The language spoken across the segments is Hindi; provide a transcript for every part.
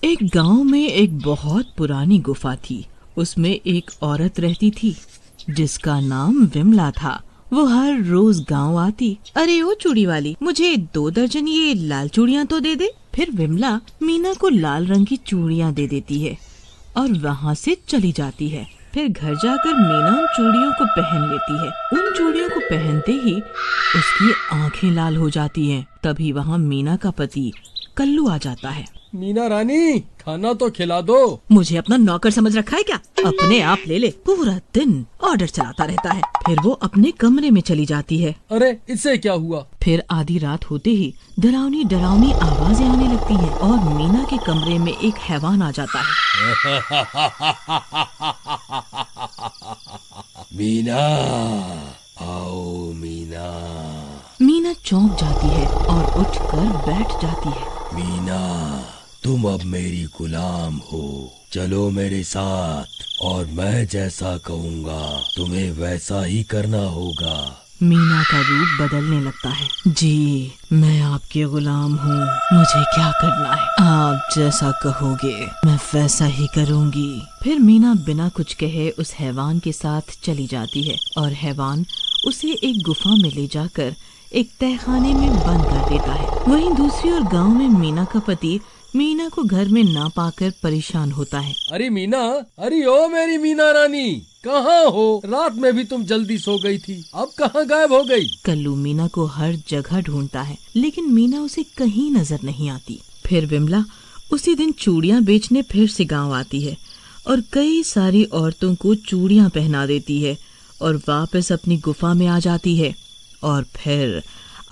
एक गांव में एक बहुत पुरानी गुफा थी। उसमें एक औरत रहती थी जिसका नाम विमला था। वो हर रोज गांव आती। अरे ओ चूड़ी वाली, मुझे 2 दर्जन ये लाल चूड़ियां तो दे दे। फिर विमला मीना को लाल रंग की चूड़ियां दे देती है और वहाँ से चली जाती है। फिर घर जाकर मीना उन चूड़ियों को पहन लेती है। उन चूड़ियों को पहनते ही उसकी आंखें लाल हो जाती हैं। तभी वहाँ मीना का पति कल्लू आ जाता है। मीना रानी, खाना तो खिला दो। मुझे अपना नौकर समझ रखा है क्या? अपने आप ले ले। पूरा दिन ऑर्डर चलाता रहता है। फिर वो अपने कमरे में चली जाती है। अरे इससे क्या हुआ? फिर आधी रात होते ही डरावनी डरावनी आवाजें आने लगती हैं और मीना के कमरे में एक हैवान आ जाता है। मीना, आओ मीना। मीना चौंक जाती है और उठकर बैठ जाती है। मीना, तुम अब मेरी गुलाम हो। चलो मेरे साथ और मैं जैसा कहूँगा तुम्हें वैसा ही करना होगा। मीना का रूप बदलने लगता है। जी, मैं आपके गुलाम हूँ। मुझे क्या करना है? आप जैसा कहोगे मैं वैसा ही करूँगी। फिर मीना बिना कुछ कहे उस हैवान के साथ चली जाती है और हैवान उसे एक गुफा में ले जाकर एक तहखाने में बंद कर देता है। वहीं दूसरी ओर गांव में मीना का पति मीना को घर में ना पाकर परेशान होता है। अरे मीना, अरे ओ मेरी मीना रानी, कहाँ हो? रात में भी तुम जल्दी सो गई थी, अब कहाँ गायब हो गई? कल्लू मीना को हर जगह ढूंढता है लेकिन मीना उसे कहीं नजर नहीं आती। फिर विमला उसी दिन चूड़ियां बेचने फिर से गांव आती है और कई सारी औरतों को चूड़ियां पहना देती है और वापस अपनी गुफा में आ जाती है। और फिर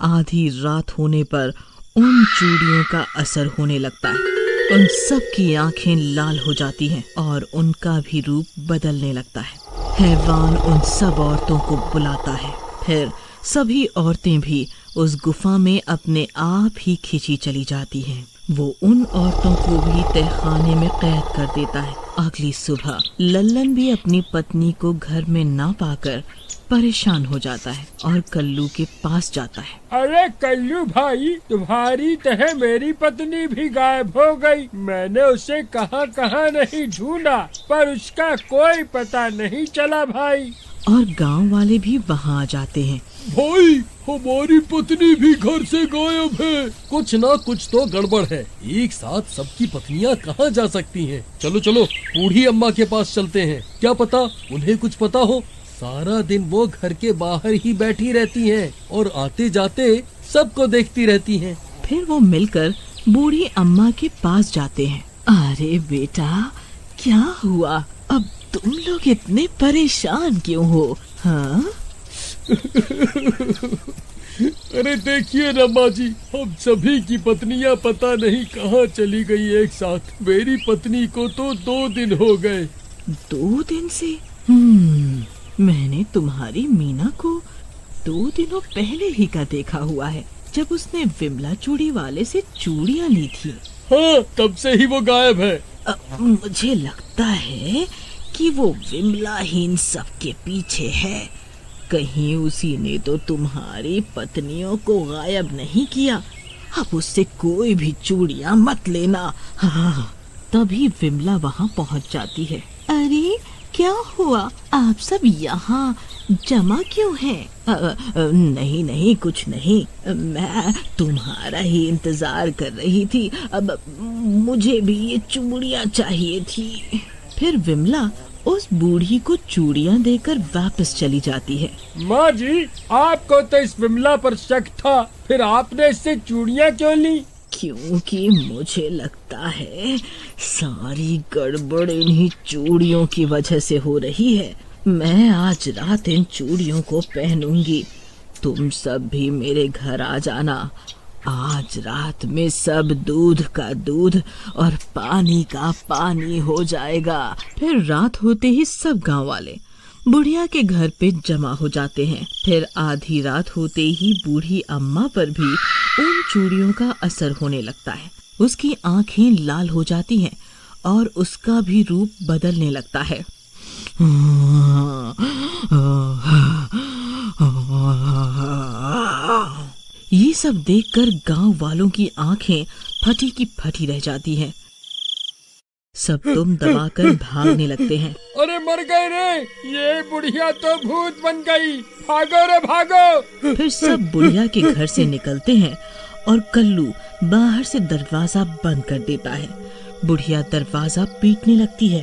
आधी रात होने पर उन चूड़ियों का असर होने लगता है। उन सब की आंखें लाल हो जाती हैं और उनका भी रूप बदलने लगता है। हैवान उन सब औरतों को बुलाता है। फिर सभी औरतें भी उस गुफा में अपने आप ही खिंची चली जाती हैं। वो उन औरतों को भी तहखाने में कैद कर देता है। अगली सुबह लल्लन भी अपनी पत्नी को घर में ना पाकर परेशान हो जाता है और कल्लू के पास जाता है। अरे कल्लू भाई, तुम्हारी तरह मेरी पत्नी भी गायब हो गई। मैंने उसे कहाँ कहाँ नहीं ढूंढा पर उसका कोई पता नहीं चला भाई। और गांव वाले भी वहाँ आ जाते हैं। भाई, हमारी पत्नी भी घर से गायब है। कुछ ना कुछ तो गड़बड़ है। एक साथ सबकी पत्नियां कहाँ जा सकती हैं? चलो चलो बूढ़ी अम्मा के पास चलते हैं। क्या पता उन्हें कुछ पता हो। सारा दिन वो घर के बाहर ही बैठी रहती हैं और आते जाते सबको देखती रहती हैं। फिर वो मिलकर बूढ़ी अम्मा के पास जाते हैं। अरे बेटा, क्या हुआ? अब तुम लोग इतने परेशान क्यों हो? हाँ? अरे देखिए ना माँ जी, हम सभी की पत्नियां पता नहीं कहाँ चली गई एक साथ। मेरी पत्नी को तो 2 दिन हो गए। 2 दिन से? मैंने तुम्हारी मीना को 2 दिनों पहले ही का देखा हुआ है, जब उसने विमला चूड़ी वाले से चूड़ियां ली थी। हाँ, तब से ही वो गायब है। मुझे लगता है कि वो विमला ही इन सब के पीछे है। कहीं उसी ने तो तुम्हारी पत्नियों को गायब नहीं किया। अब उससे कोई भी चूड़ियां मत लेना। हाँ। तभी विमला वहाँ पहुँच जाती है। अरे क्या हुआ? आप सब यहाँ जमा क्यों हैं? नहीं नहीं, कुछ नहीं। मैं तुम्हारा ही इंतजार कर रही थी। अब मुझे भी ये चूड़ियाँ चाहिए थी। फिर विमला उस बूढ़ी को चूड़ियाँ देकर वापस चली जाती है। माँ जी, आपको तो इस विमला पर शक था, फिर आपने इससे चूड़ियाँ क्यों ली? क्योंकि मुझे लगता है सारी गड़बड़ इन्हीं चूड़ियों की वजह से हो रही है। मैं आज रात इन चूड़ियों को पहनूंगी। तुम सब भी मेरे घर आ जाना। आज रात में सब दूध का दूध और पानी का पानी हो जाएगा। फिर रात होते ही सब गांव वाले बुढ़िया के घर पे जमा हो जाते हैं। फिर आधी रात होते ही बूढ़ी अम्मा पर भी उन चूड़ियों का असर होने लगता है। उसकी आंखें लाल हो जाती हैं और उसका भी रूप बदलने लगता है। ये सब देखकर गांव वालों की आंखें फटी की फटी रह जाती हैं। सब तुम दबाकर भागने लगते हैं। अरे मर गए रे, ये बुढ़िया तो भूत बन गई, भागो रे भागो। फिर सब बुढ़िया के घर से निकलते हैं और कल्लू बाहर से दरवाजा बंद कर देता है। बुढ़िया दरवाजा पीटने लगती है।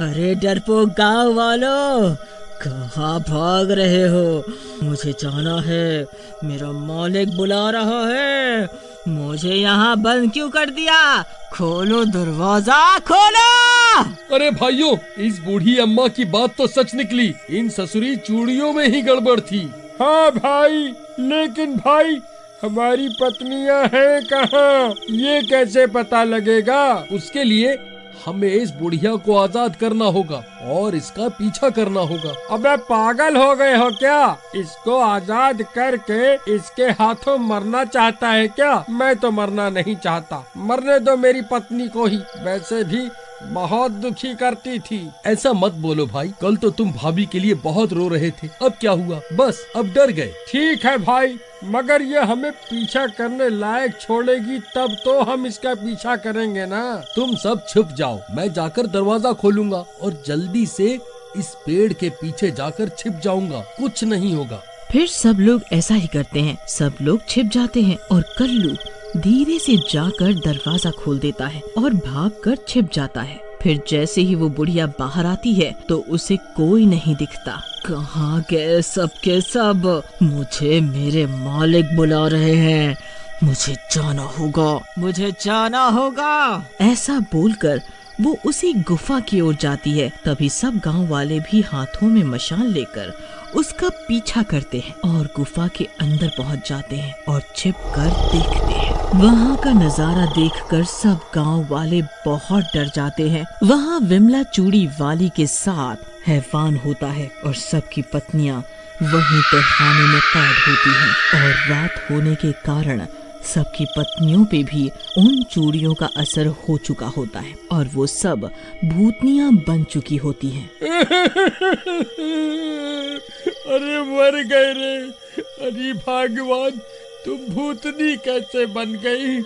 अरे डरपोक गांव वालों, कहाँ भाग रहे हो? मुझे जाना है, मेरा मालिक बुला रहा है। मुझे यहाँ बंद क्यों कर दिया? खोलो दरवाजा, खोलो। अरे भाइयों, इस बूढ़ी अम्मा की बात तो सच निकली। इन ससुरी चूड़ियों में ही गड़बड़ थी। हाँ भाई, लेकिन भाई हमारी पत्नियां हैं कहाँ? ये कैसे पता लगेगा? उसके लिए हमें इस बुढ़िया को आजाद करना होगा और इसका पीछा करना होगा। अबे पागल हो गए हो क्या? इसको आजाद करके इसके हाथों मरना चाहता है क्या? मैं तो मरना नहीं चाहता, मरने दो मेरी पत्नी को ही, वैसे भी बहुत दुखी करती थी। ऐसा मत बोलो भाई, कल तो तुम भाभी के लिए बहुत रो रहे थे, अब क्या हुआ? बस अब डर गए। ठीक है भाई, मगर ये हमें पीछा करने लायक छोड़ेगी तब तो हम इसका पीछा करेंगे ना। तुम सब छुप जाओ, मैं जाकर दरवाजा खोलूंगा और जल्दी से इस पेड़ के पीछे जाकर छिप जाऊंगा, कुछ नहीं होगा। फिर सब लोग ऐसा ही करते हैं। सब लोग छिप जाते हैं और कल्लू धीरे से जाकर दरवाजा खोल देता है और भागकर छिप जाता है। फिर जैसे ही वो बुढ़िया बाहर आती है तो उसे कोई नहीं दिखता। कहाँ गए सब के सब? मुझे मेरे मालिक बुला रहे हैं, मुझे जाना होगा, मुझे जाना होगा। ऐसा बोलकर वो उसी गुफा की ओर जाती है। तभी सब गांव वाले भी हाथों में मशाल लेकर उसका पीछा करते हैं और गुफा के अंदर पहुंच जाते हैं और छिपकर देखते हैं। वहाँ का नजारा देखकर सब गांव वाले बहुत डर जाते हैं। वहाँ विमला चूड़ी वाली के साथ हैवान होता है और सबकी पत्नियां वहीं तहखाने में कैद होती हैं और रात होने के कारण सबकी पत्नियों पे भी उन चूड़ियों का असर हो चुका होता है और वो सब भूतनियां बन चुकी होती हैं। अरे मर गए रे, अरे भगवान, तुम भूतनी कैसे बन गई?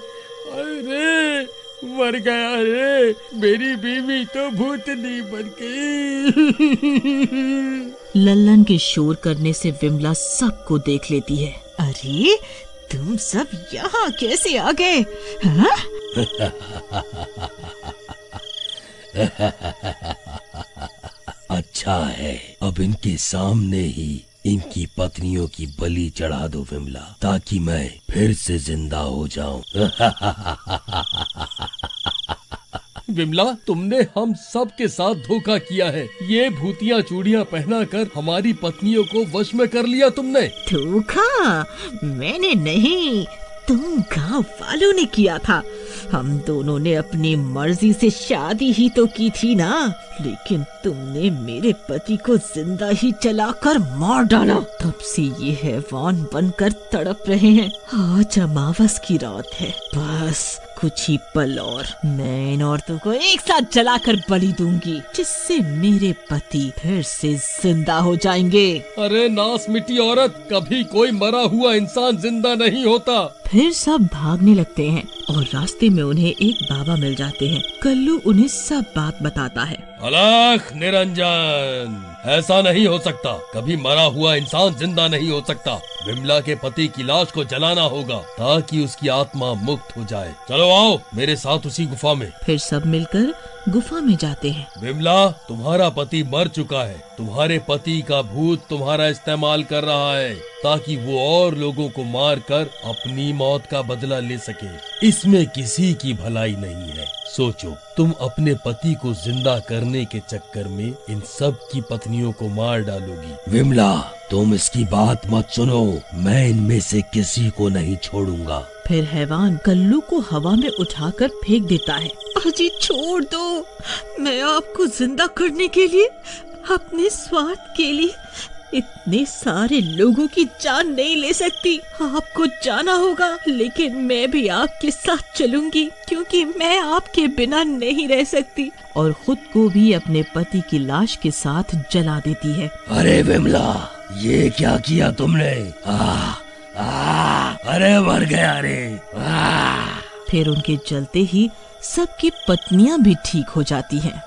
अरे मर गया रे, मेरी बीवी तो भूतनी बन गई। लल्लन के शोर करने से विमला सबको देख लेती है। अरे तुम सब यहाँ कैसे आ गए? अच्छा है, अब इनके सामने ही इनकी पत्नियों की बलि चढ़ा दो विमला, ताकि मैं फिर से जिंदा हो जाऊं। विमला, तुमने हम सब के साथ धोखा किया है। ये भूतिया चूड़ियां पहनाकर हमारी पत्नियों को वश में कर लिया तुमने। धोखा? मैंने नहीं, तुम गांव वालों ने किया था। हम दोनों ने अपनी मर्जी से शादी ही तो की थी ना, लेकिन तुमने मेरे पति को जिंदा ही जलाकर मार डाला। तब से ये हैवान बनकर तड़प रहे हैं। आज अमावस की रात है, बस कुछ ही पल और मैं इन औरतों को एक साथ जलाकर बलि दूंगी, जिससे मेरे पति फिर से जिंदा हो जाएंगे। अरे नास मिट्टी औरत, कभी कोई मरा हुआ इंसान जिंदा नहीं होता। फिर सब भागने लगते हैं और रास्ते में उन्हें एक बाबा मिल जाते हैं। कल्लू उन्हें सब बात बताता है। अलख निरंजन, ऐसा नहीं हो सकता, कभी मरा हुआ इंसान जिंदा नहीं हो सकता। विमला के पति की लाश को जलाना होगा ताकि उसकी आत्मा मुक्त हो जाए। चलो आओ मेरे साथ उसी गुफा में। फिर सब मिलकर गुफा में जाते हैं। विमला, तुम्हारा पति मर चुका है। तुम्हारे पति का भूत तुम्हारा इस्तेमाल कर रहा है ताकि वो और लोगों को मार कर अपनी मौत का बदला ले सके। इसमें किसी की भलाई नहीं है। सोचो, तुम अपने पति को जिंदा करने के चक्कर में इन सब की पत्नियों को मार डालोगी। विमला, तुम इसकी बात मत सुनो, मैं इनमें से किसी को नहीं छोड़ूंगा। फिर हैवान कल्लू को हवा में उठाकर फेंक देता है। अजी छोड़ दो, मैं आपको जिंदा करने के लिए, अपने स्वार्थ के लिए इतने सारे लोगों की जान नहीं ले सकती। आपको जाना होगा, लेकिन मैं भी आपके साथ चलूंगी क्योंकि मैं आपके बिना नहीं रह सकती। और खुद को भी अपने पति की लाश के साथ जला देती है। अरे विमला, ये क्या किया तुमने? अरे मर गया रे। फिर उनके जलते ही सबकी पत्नियां भी ठीक हो जाती हैं।